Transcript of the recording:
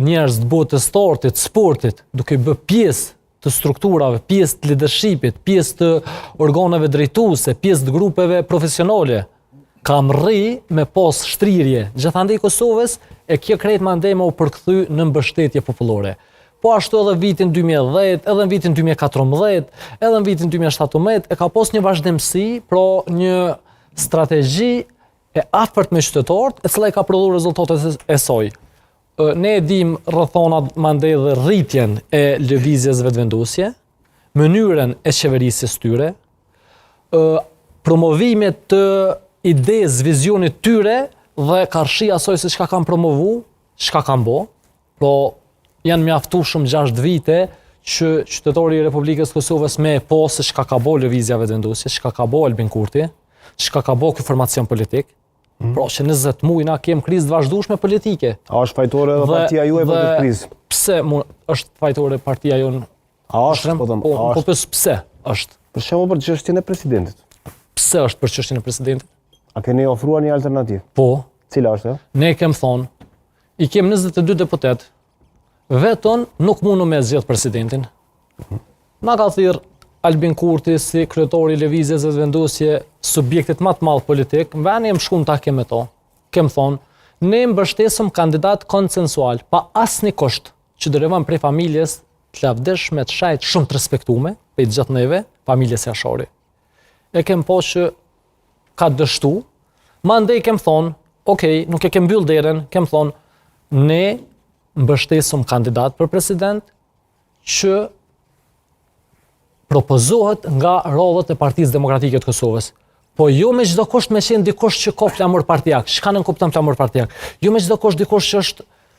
njerëz të botës së artit, sportit, duke bë pjesë të strukturave, pjesë të leadershipit, pjesë të organeve drejtuese, pjesë të grupeve profesionale, kam rri me pas shtrirje gjithandej Kosovës e kjo krejt mandej me u përkthy në mbështetje popullore. Po ashtu edhe vitin 2010, edhe në vitin 2014, edhe në vitin 2017 e ka pas një vazhdimsi, pra një strategji e afërt me qytetarët, e cila i ka prodhuar rezultatet e saj. Ne e dim rrethonat mandej dhe rritjen e lëvizjes vetëvendosje, mënyrën e qeverisjes tyre, promovimet të idez, vizionit tyre dhe karshi asoj se çka kanë promovu, çka kanë bo. Pra janë mjaftueshëm 6 vite që qytetari i Republikës Kosovës me e po se çka ka bo lëvizja vetëvendosje, çka ka bo Albin Kurti, çka ka bo ky formacion politik. Pra që 20 muaj na kem krizë të vazhdueshme politike. A është fajtore edhe partia juaj për këtë krizë? Pse është fajtore partia jonë? A është, po pse është? Për shembull për çështjen e presidentit. Pse është për çështjen e presidentit? A keni ofruar një alternativë? Po. Cila është? Ne kem thonë, i kem 22 deputet, veton nuk mundu me zgjedh presidentin. Na ka thirr Albin Kurti si kryetari i lëvizjes vetëvendosje, subjektit më të madh politik, në vend jam shkuar ta kem me to. Kem thonë, ne mbështesëm kandidat konsensual, pa asnjë kusht, që derivan prej familjes të lavdishme, të shajt shumë të respektueme, pe gjithë neve, familjes Jashari. E kem po që ka dështu, mandej kem thonë, okej, nuk e kem mbyll derën, kem thonë, ne mbështesëm kandidat për president që propozohet nga rodhët e Partisë Demokratike të Kosovës. Po jo me çdo kusht me qenë dikush që ka flamur partijak. Çka nën kupton flamur partijak? Jo me çdo kusht dikush që është